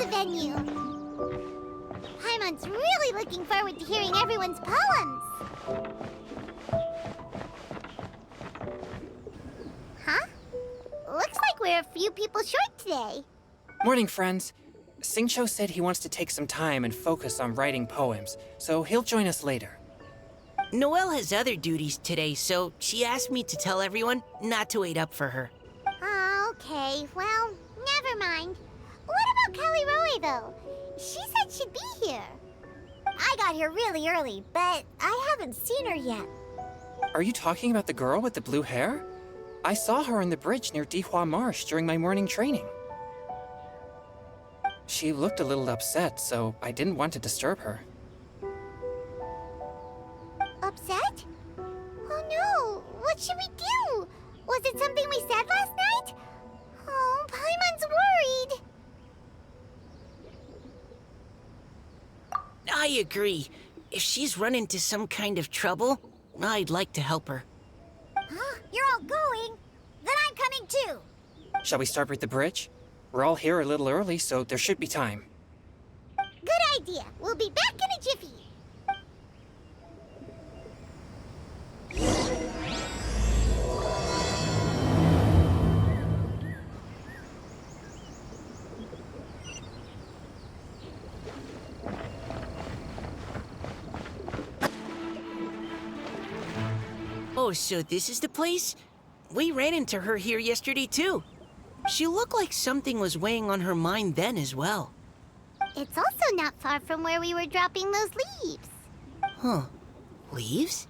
the venue. Paimon's really looking forward to hearing everyone's poems. Huh? Looks like we're a few people short today. Morning, friends. Singcho said he wants to take some time and focus on writing poems, so he'll join us later. Noelle has other duties today, so she asked me to tell everyone not to wait up for her. Oh, okay. Well, never mind. What about Kelly Roy, though? She said she'd be here. I got here really early, but I haven't seen her yet. Are you talking about the girl with the blue hair? I saw her on the bridge near Dihua Marsh during my morning training. She looked a little upset, so I didn't want to disturb her. Upset? Oh no! What should we do? Was it something we said last night? Oh, Paimon's worried. I agree. If she's run into some kind of trouble, I'd like to help her. Huh? You're all going? Then I'm coming too. Shall we start with the bridge? We're all here a little early, so there should be time. Good idea. We'll be back in a jiffy. Oh, so this is the place? We ran into her here yesterday, too. She looked like something was weighing on her mind then as well. It's also not far from where we were dropping those leaves. Huh. Leaves?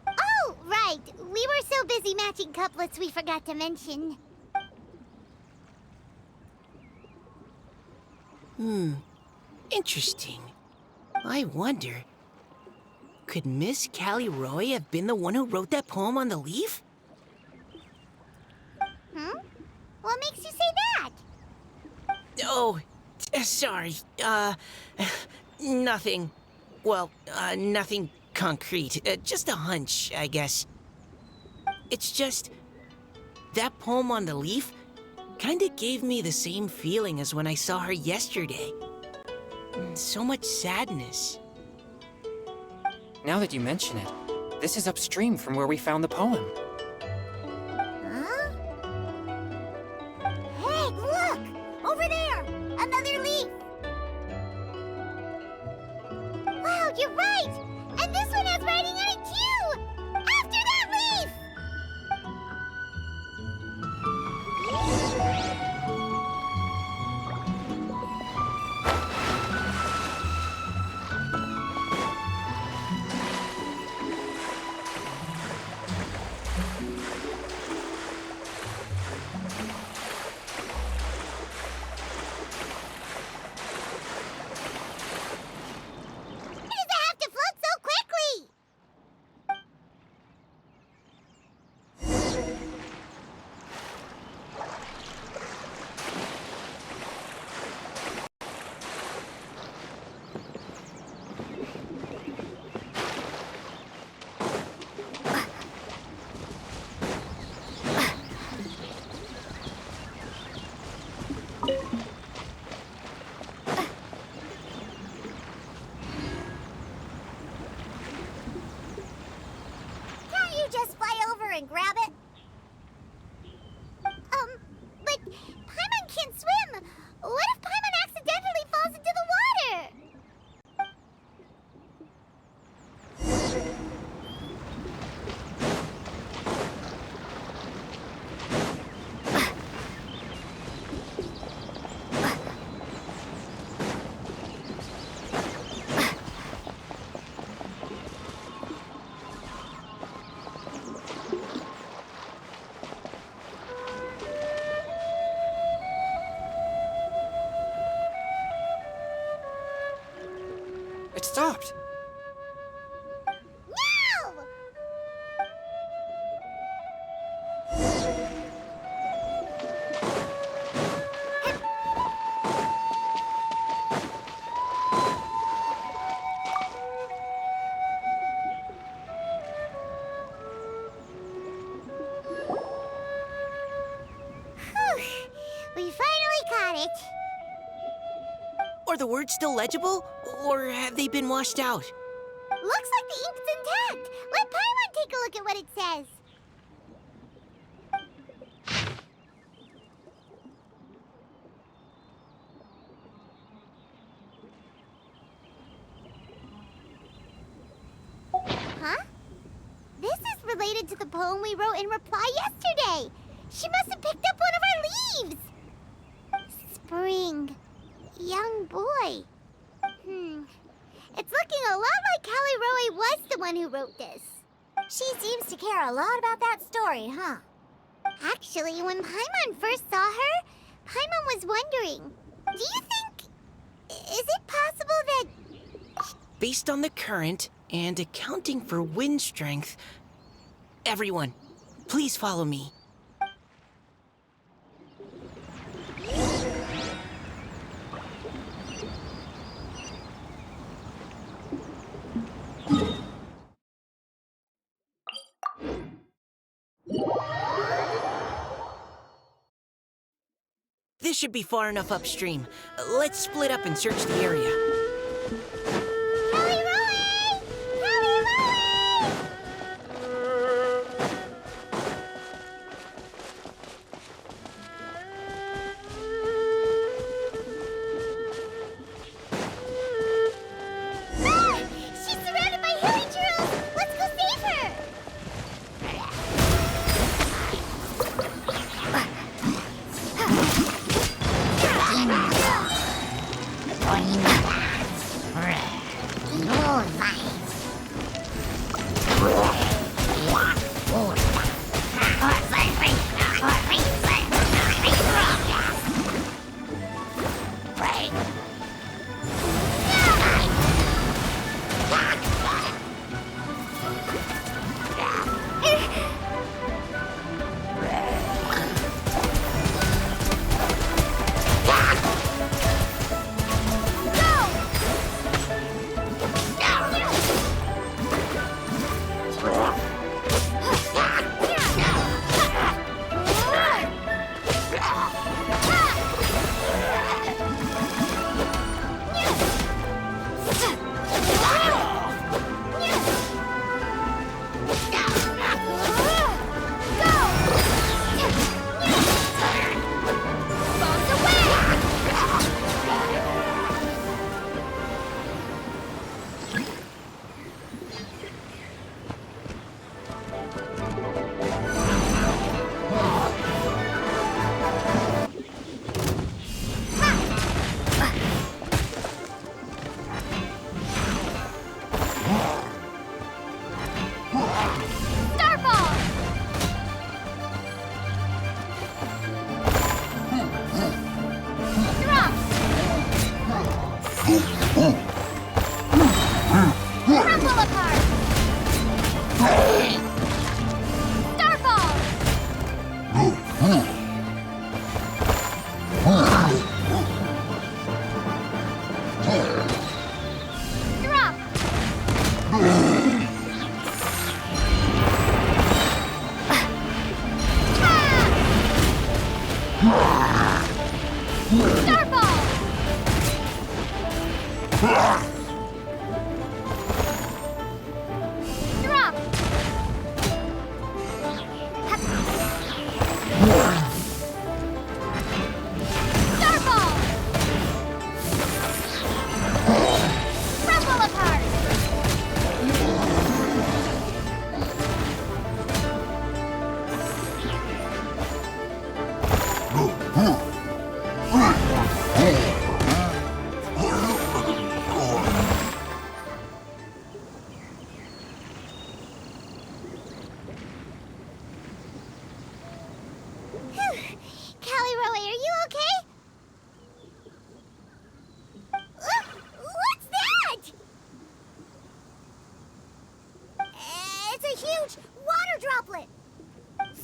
Oh, right. We were so busy matching couplets we forgot to mention. Interesting. I wonder, could Miss Callie Roy have been the one who wrote that poem on the leaf? What makes you say that? Oh, sorry. Nothing. Well, nothing concrete. Just a hunch, I guess. It's just, that poem on the leaf kinda gave me the same feeling as when I saw her yesterday. So much sadness. Now that you mention it, this is upstream from where we found the poem. Huh? Hey, look! Over there! Another leaf! Wow, you're right! And this one has writing on it too! After that leaf! Why does it have to float so quickly? Can't you just fly over and grab it? But Paimon can't swim. What if Paimon accidentally falls into the water? It stopped. No! Whew, we finally caught it. Are the words still legible, or have they been washed out? Looks like the ink's intact. Let Paimon take a look at what it says. Huh? This is related to the poem we wrote in reply yesterday. She must have picked up one of our leaves. Spring. Young boy. It's looking a lot like Callie Roe was the one who wrote this. She seems to care a lot about that story, huh? Actually, when Paimon first saw her, Paimon was wondering, do you think... is it possible that... Based on the current and accounting for wind strength, everyone, please follow me. This should be far enough upstream. Let's split up and search the area. Callie Roe! Callie Roe! Ah! She's surrounded by hilly churros! Let's go save her!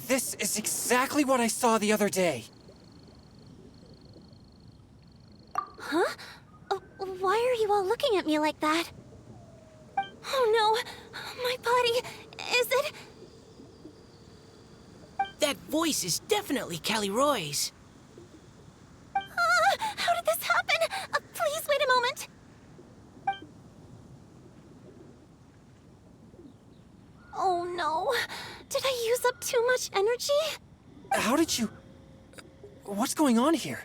This is exactly what I saw the other day. Huh? Why are you all looking at me like that? Oh no! My body... is it... That voice is definitely Callie Roy's. How did this happen? Please wait a no. Did I use up too much energy? How did you... What's going on here?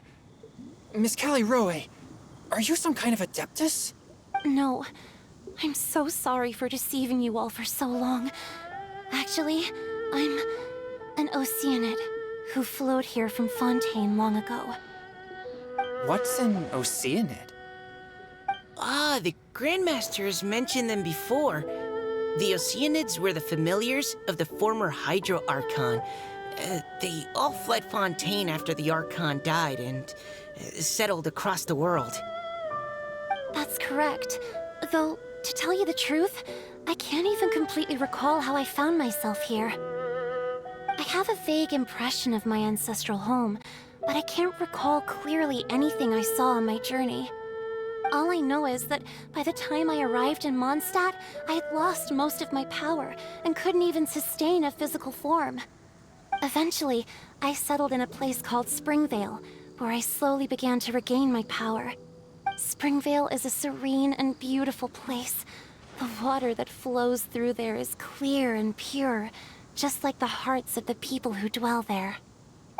Miss Callie Rowe, are you some kind of adeptus? No. I'm so sorry for deceiving you all for so long. Actually, I'm an Oceanid who flowed here from Fontaine long ago. What's an Oceanid? Ah, the Grandmasters mentioned them before. The Oceanids were the familiars of the former Hydro Archon. They all fled Fontaine after the Archon died and settled across the world. That's correct. Though, to tell you the truth, I can't even completely recall how I found myself here. I have a vague impression of my ancestral home, but I can't recall clearly anything I saw on my journey. All I know is that by the time I arrived in Mondstadt, I had lost most of my power and couldn't even sustain a physical form. Eventually, I settled in a place called Springvale, where I slowly began to regain my power. Springvale is a serene and beautiful place. The water that flows through there is clear and pure, just like the hearts of the people who dwell there.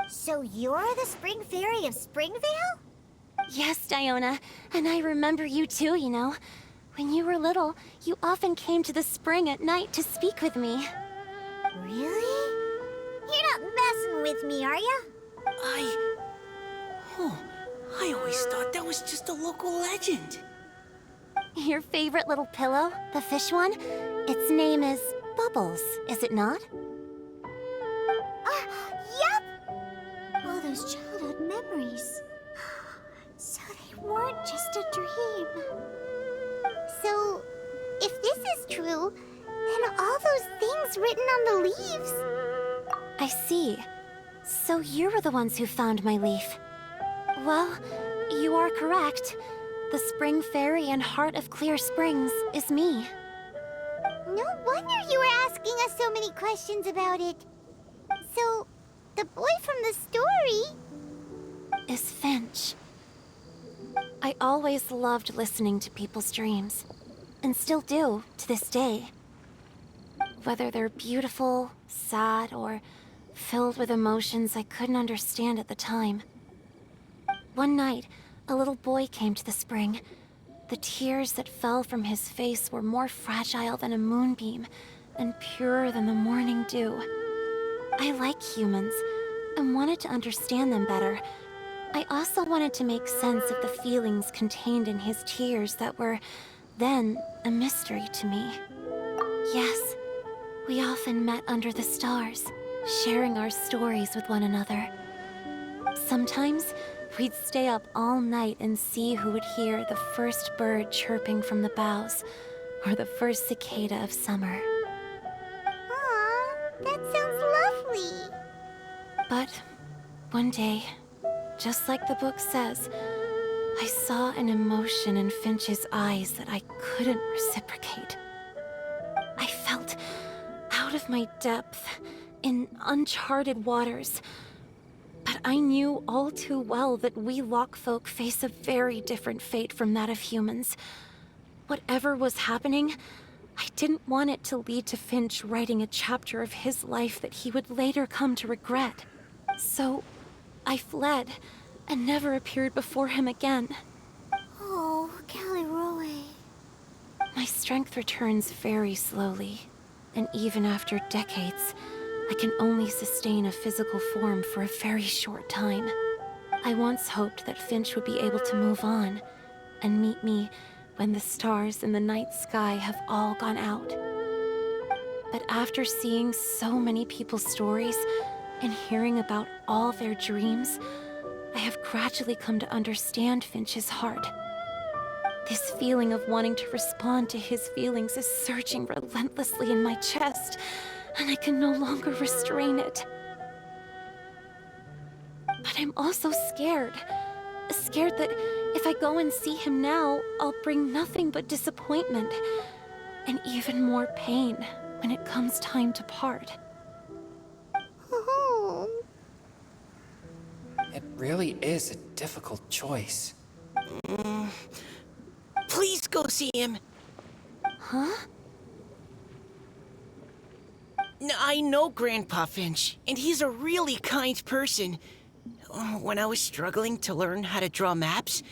So you're the Spring Fairy of Springvale? Yes, Diona, and I remember you too, you know. When you were little, you often came to the spring at night to speak with me. Really? You're not messing with me, are ya? I always thought that was just a local legend. Your favorite little pillow, the fish one? Its name is Bubbles, is it not? Yep! All those childhood memories. So they weren't just a dream. So, if this is true, then all those things written on the leaves... I see. So you were the ones who found my leaf. Well, you are correct. The Spring Fairy and Heart of Clear Springs is me. No wonder you were asking us so many questions about it. So, the boy from the story... Is Finch. I always loved listening to people's dreams, and still do to this day. Whether they're beautiful, sad, or filled with emotions I couldn't understand at the time. One night, a little boy came to the spring. The tears that fell from his face were more fragile than a moonbeam, and purer than the morning dew. I like humans, and wanted to understand them better. I also wanted to make sense of the feelings contained in his tears that were, then, a mystery to me. Yes, we often met under the stars, sharing our stories with one another. Sometimes, we'd stay up all night and see who would hear the first bird chirping from the boughs, or the first cicada of summer. Aw, that sounds lovely. But one day, just like the book says, I saw an emotion in Finch's eyes that I couldn't reciprocate. I felt out of my depth, in uncharted waters. But I knew all too well that we Lockfolk face a very different fate from that of humans. Whatever was happening, I didn't want it to lead to Finch writing a chapter of his life that he would later come to regret. So, I fled, and never appeared before him again. Oh, Callie Rowe. My strength returns very slowly, and even after decades, I can only sustain a physical form for a very short time. I once hoped that Finch would be able to move on, and meet me when the stars in the night sky have all gone out. But after seeing so many people's stories, and hearing about all their dreams, I have gradually come to understand Finch's heart. This feeling of wanting to respond to his feelings is surging relentlessly in my chest, and I can no longer restrain it. But I'm also scared. Scared that if I go and see him now, I'll bring nothing but disappointment, and even more pain when it comes time to part. Oh. It really is a difficult choice. Please go see him. Huh? I know Grandpa Finch, and he's a really kind person. When I was struggling to learn how to draw maps,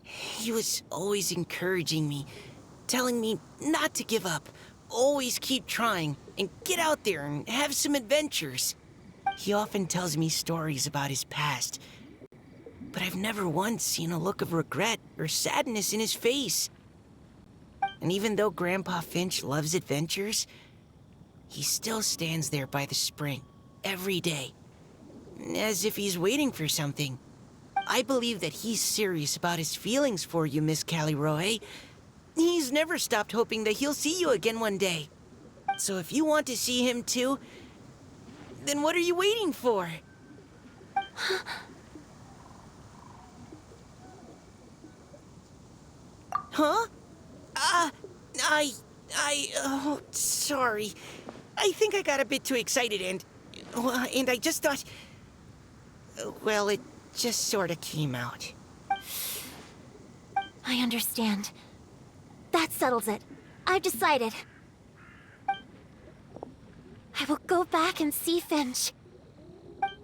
he was always encouraging me, telling me not to give up, always keep trying, and get out there and have some adventures. He often tells me stories about his past, but I've never once seen a look of regret or sadness in his face. And even though Grandpa Finch loves adventures, he still stands there by the spring every day, as if he's waiting for something. I believe that he's serious about his feelings for you, Miss Callie Roe. He's never stopped hoping that he'll see you again one day. So if you want to see him too, then what are you waiting for? Huh? Oh, sorry. I think I got a bit too excited and I just thought, well, it just sort of came out. I understand. That settles it. I've decided. I will go back and see Finch.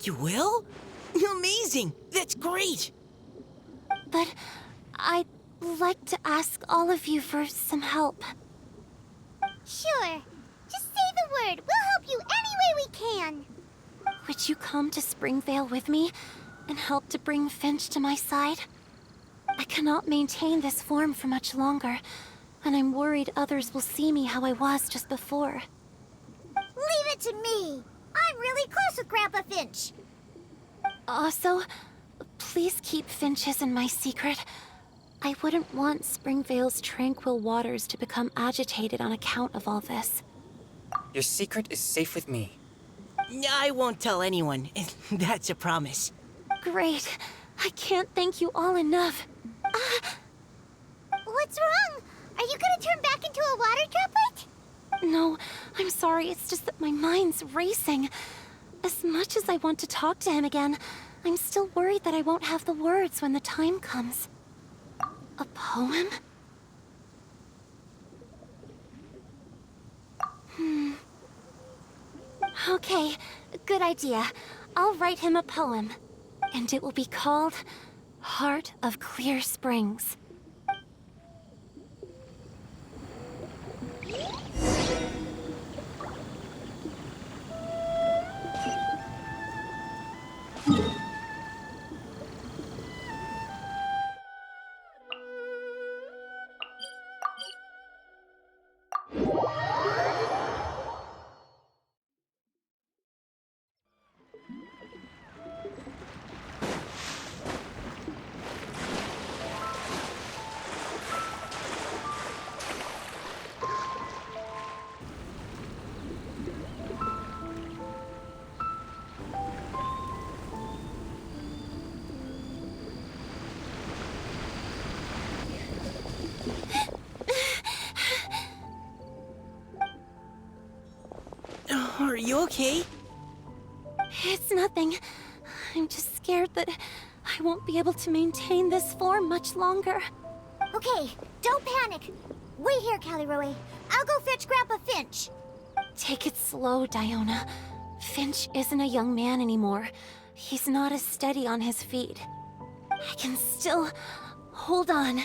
You will? Amazing! That's great! But I'd like to ask all of you for some help. Sure. Just say the word. We'll help you any way we can. Would you come to Springvale with me and help to bring Finch to my side? I cannot maintain this form for much longer, and I'm worried others will see me how I was just before. Leave it to me. I'm really close with Grandpa Finch. Also, please keep Finch's in my secret. I wouldn't want Springvale's tranquil waters to become agitated on account of all this. Your secret is safe with me. I won't tell anyone. That's a promise. Great. I can't thank you all enough. What's wrong? Are you gonna turn back into a water droplet? No, I'm sorry. It's just that my mind's racing. As much as I want to talk to him again, I'm still worried that I won't have the words when the time comes. A poem? Okay, good idea. I'll write him a poem. And it will be called Heart of Clear Springs. Are you okay? It's nothing. I'm just scared that I won't be able to maintain this form much longer. Okay, don't panic. Wait here, Callie Roe. I'll go fetch Grandpa Finch. Take it slow, Diona. Finch isn't a young man anymore. He's not as steady on his feet. I can still hold on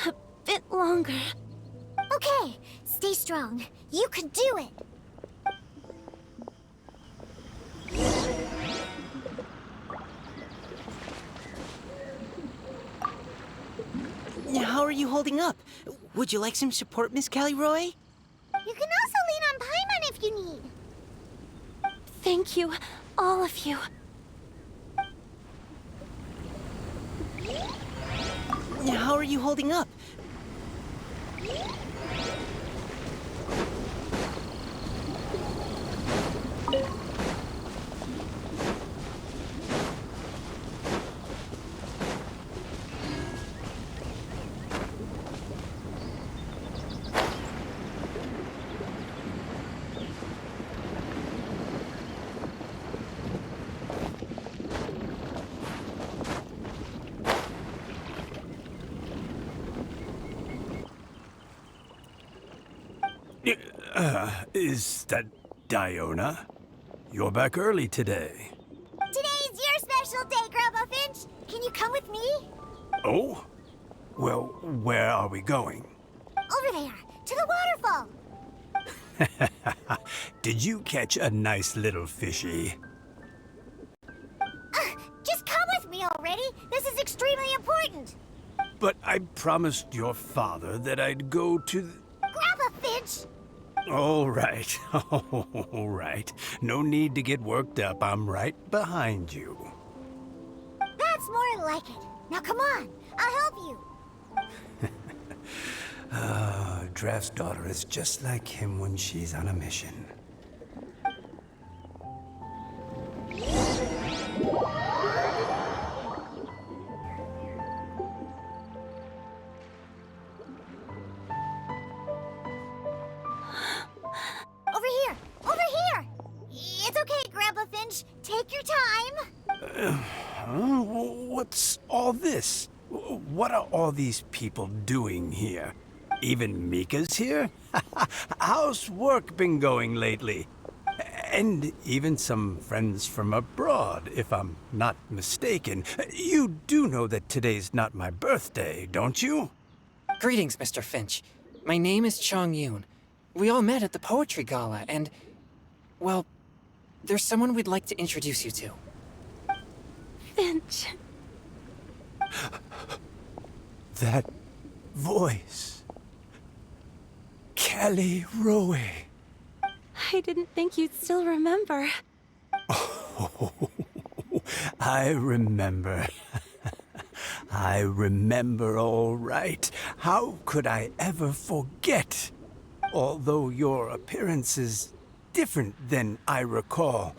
a bit longer. Okay, stay strong. You can do it. How are you holding up? Would you like some support, Miss Callie Roe? You can also lean on Paimon if you need. Thank you, all of you. How are you holding up? Is that Diona. You're back early today. Today's your special day, Grandpa Finch. Can you come with me? Oh? Well, where are we going? Over there, to the waterfall. Did you catch a nice little fishy? Just come with me already. This is extremely important. But I promised your father that I'd go to the... Grandpa Finch! All right, all right. No need to get worked up. I'm right behind you. That's more like it. Now come on, I'll help you. Draft's daughter is just like him when she's on a mission. Over here! Over here! It's okay, Grandpa Finch. Take your time. What's all this? What are all these people doing here? Even Mika's here? How's work been going lately? And even some friends from abroad, if I'm not mistaken. You do know that today's not my birthday, don't you? Greetings, Mr. Finch. My name is Chong Yoon. We all met at the poetry gala, and... well, there's someone we'd like to introduce you to. Finch. That voice. Callie Rowe. I didn't think you'd still remember. Oh, I remember. I remember all right. How could I ever forget? Although your appearance is different than I recall.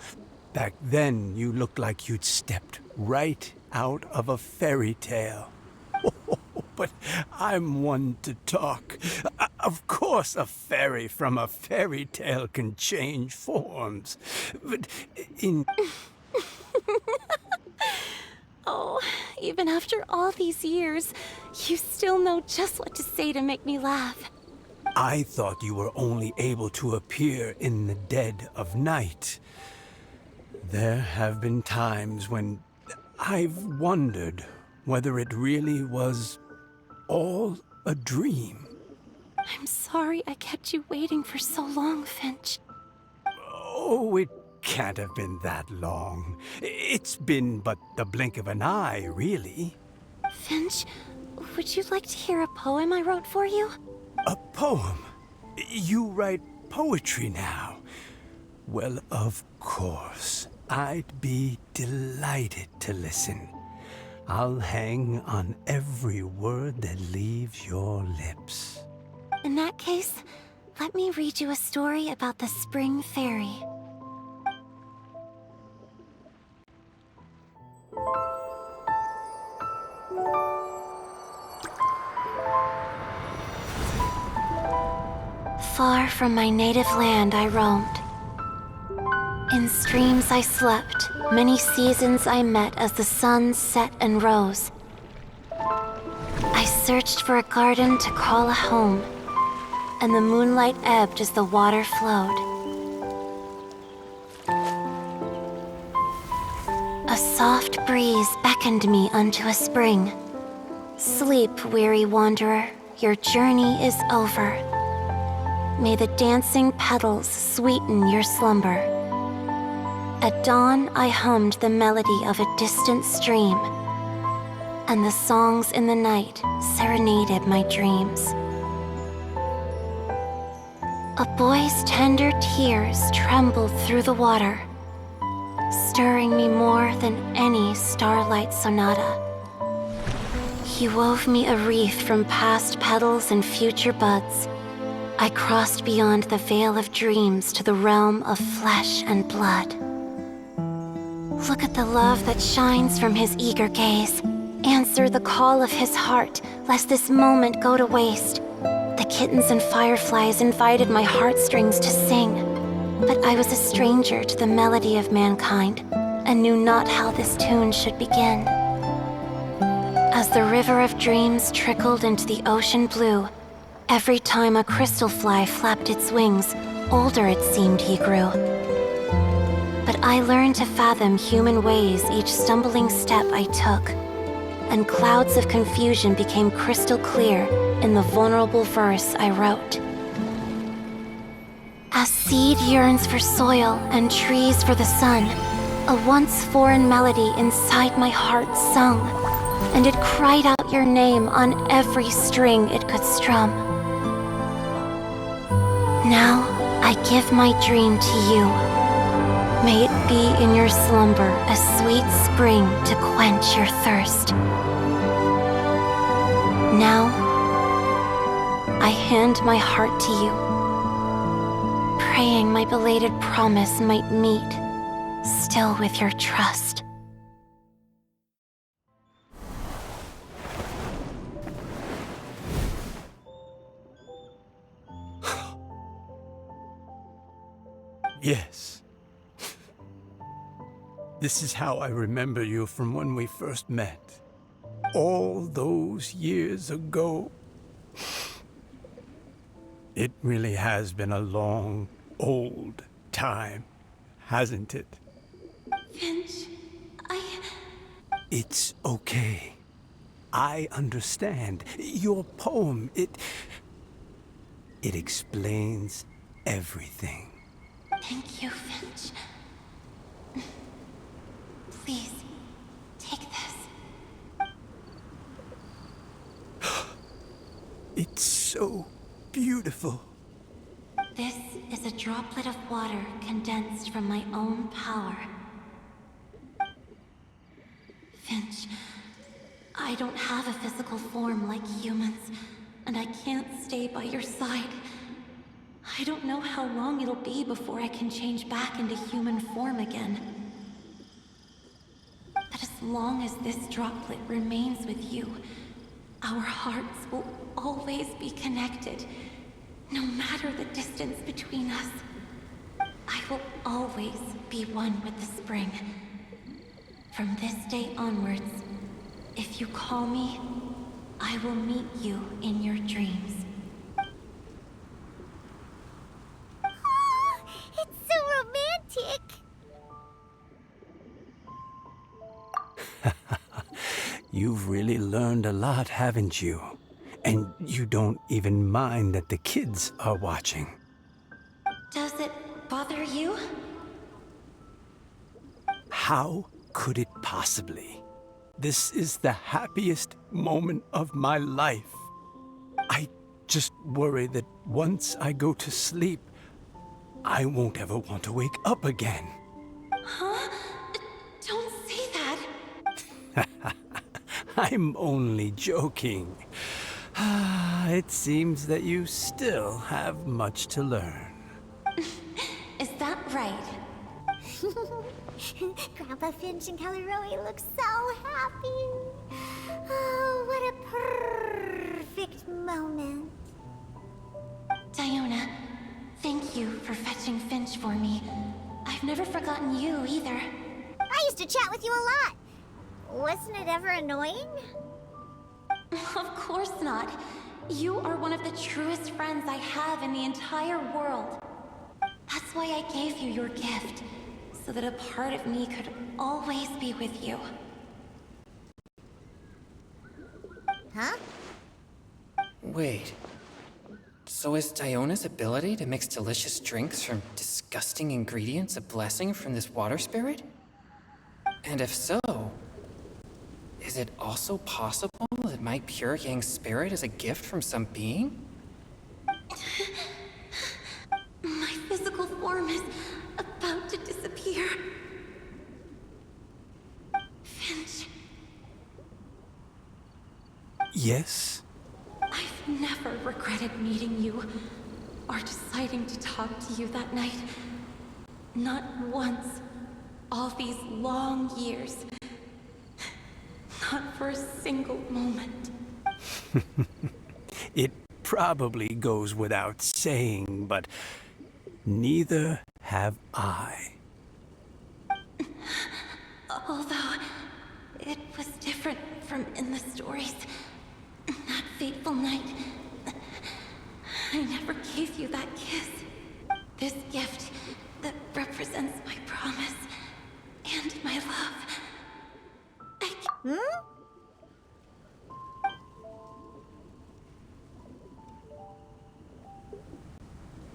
Back then, you looked like you'd stepped right out of a fairy tale. But I'm one to talk. Of course a fairy from a fairy tale can change forms. But in... Oh, even after all these years, you still know just what to say to make me laugh. I thought you were only able to appear in the dead of night. There have been times when I've wondered whether it really was all a dream. I'm sorry I kept you waiting for so long, Finch. Oh, it can't have been that long. It's been but the blink of an eye, really. Finch, would you like to hear a poem I wrote for you? A poem? You write poetry now? Well, of course. I'd be delighted to listen. I'll hang on every word that leaves your lips. In that case, let me read you a story about the Spring Fairy. Far from my native land I roamed. In streams I slept, many seasons I met as the sun set and rose. I searched for a garden to call a home, and the moonlight ebbed as the water flowed. A soft breeze beckoned me unto a spring. Sleep, weary wanderer, your journey is over. May the dancing petals sweeten your slumber. At dawn, I hummed the melody of a distant stream, and the songs in the night serenaded my dreams. A boy's tender tears trembled through the water, stirring me more than any starlight sonata. He wove me a wreath from past petals and future buds. I crossed beyond the veil of dreams to the realm of flesh and blood. Look at the love that shines from his eager gaze. Answer the call of his heart, lest this moment go to waste. The kittens and fireflies invited my heartstrings to sing, but I was a stranger to the melody of mankind, and knew not how this tune should begin. As the river of dreams trickled into the ocean blue, every time a crystal fly flapped its wings, older it seemed he grew. But I learned to fathom human ways each stumbling step I took, and clouds of confusion became crystal clear in the vulnerable verse I wrote. As seed yearns for soil and trees for the sun, a once foreign melody inside my heart sung, and it cried out your name on every string it could strum. Now I give my dream to you. May it be in your slumber a sweet spring to quench your thirst. Now, I hand my heart to you, praying my belated promise might meet, still with your trust. Yes. This is how I remember you from when we first met. All those years ago. It really has been a long, old time, hasn't it? Finch, It's okay. I understand. Your poem, it explains everything. Thank you, Finch. Please, take this. It's so beautiful. This is a droplet of water condensed from my own power. Finch, I don't have a physical form like humans, and I can't stay by your side. I don't know how long it'll be before I can change back into human form again. But as long as this droplet remains with you, our hearts will always be connected, no matter the distance between us. I will always be one with the spring. From this day onwards, if you call me, I will meet you in your dreams. Oh, it's so romantic. You've really learned a lot, haven't you? And you don't even mind that the kids are watching. Does it bother you? How could it possibly? This is the happiest moment of my life. I just worry that once I go to sleep, I won't ever want to wake up again. Huh? Don't say that. I'm only joking. It seems that you still have much to learn. Is that right? Grandpa Finch and Kelly Rowie look so happy. Oh, what a perfect moment. Diona, thank you for fetching Finch for me. I've never forgotten you either. I used to chat with you a lot. Wasn't it ever annoying? Of course not. You are one of the truest friends I have in the entire world. That's why I gave you your gift, so that a part of me could always be with you. Huh? Wait. So is Diona's ability to mix delicious drinks from disgusting ingredients a blessing from this water spirit? And if so, is it also possible that my pure yang spirit is a gift from some being? My physical form is about to disappear. Finch, Yes? I've never regretted meeting you or deciding to talk to you that night. Not once. All these long years. Not for a single moment. It probably goes without saying, but neither have I. Although, it was different from in the stories. That fateful night, I never gave you that kiss. This gift that represents my promise and my love.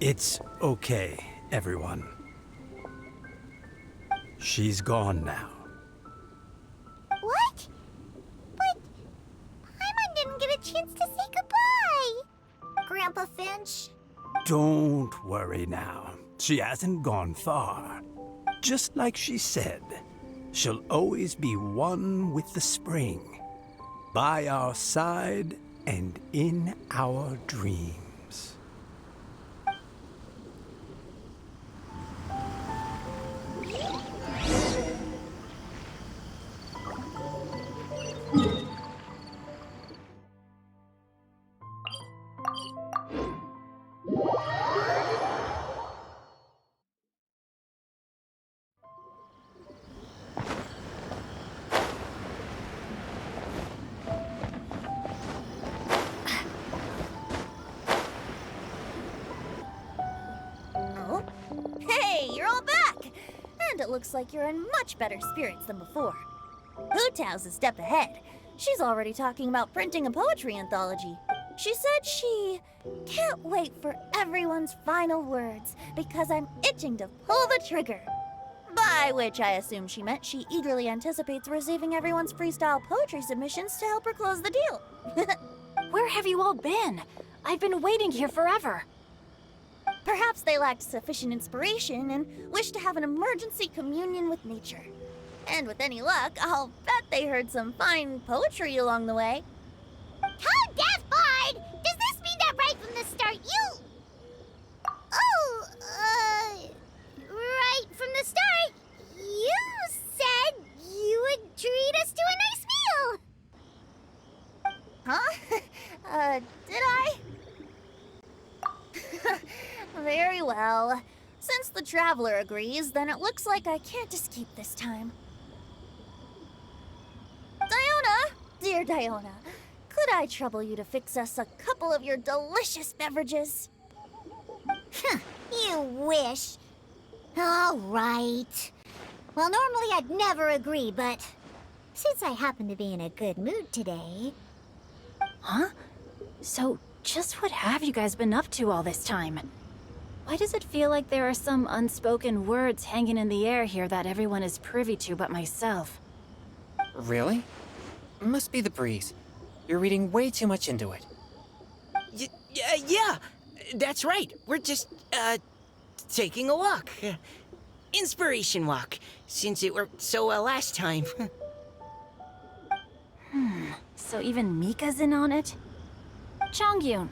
It's okay, everyone. She's gone now. What? But Paimon didn't get a chance to say goodbye. Grandpa Finch? Don't worry now. She hasn't gone far. Just like she said, she'll always be one with the spring, by our side and in our dreams. Oh? Hey, you're all back! And it looks like you're in much better spirits than before. Hu-Tao's a step ahead. She's already talking about printing a poetry anthology. She said she can't wait for everyone's final words because I'm itching to pull the trigger. By which I assume she meant she eagerly anticipates receiving everyone's freestyle poetry submissions to help her close the deal. Where have you all been? I've been waiting here forever. Perhaps they lacked sufficient inspiration and wished to have an emergency communion with nature. And with any luck, I'll bet they heard some fine poetry along the way. How deaf, Bard! Does this mean that right from the start you... Oh, right from the start, you said you would treat us to a nice meal! Huh? Did I? Very well. Since the Traveler agrees, then it looks like I can't escape this time. Diona! Dear Diona, could I trouble you to fix us a couple of your delicious beverages? You wish. All right. Well, normally I'd never agree, but since I happen to be in a good mood today... Huh? So, just what have you guys been up to all this time? Why does it feel like there are some unspoken words hanging in the air here that everyone is privy to but myself? Really? Must be the breeze. You're reading way too much into it. Yeah, that's right. We're just, taking a walk. Inspiration walk, since it worked so well last time. So even Mika's in on it? Chongyun,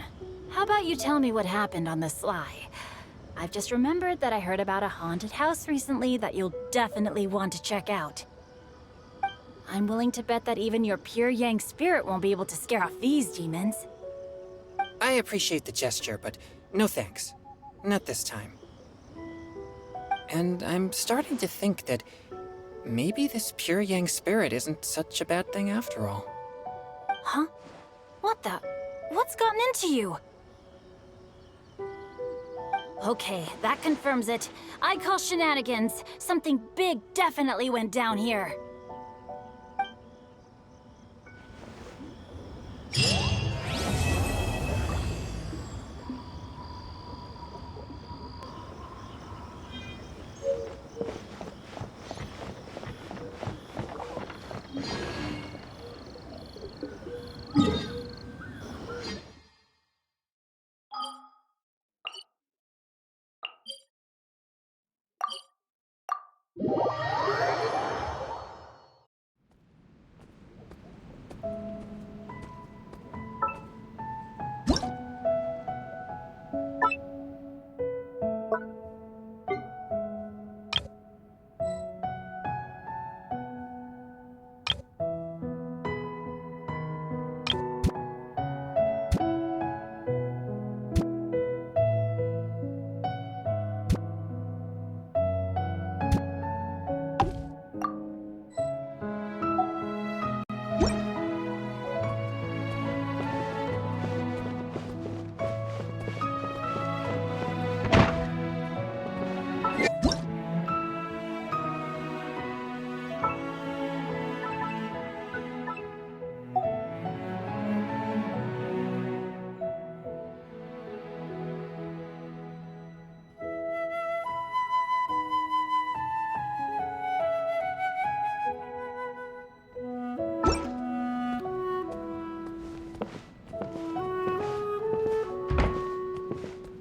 how about you tell me what happened on the sly? I've just remembered that I heard about a haunted house recently that you'll definitely want to check out. I'm willing to bet that even your pure Yang spirit won't be able to scare off these demons. I appreciate the gesture, but no thanks. Not this time. And I'm starting to think that maybe this pure Yang spirit isn't such a bad thing after all. Huh? What the? What's gotten into you? Okay, that confirms it. I call shenanigans. Something big definitely went down here.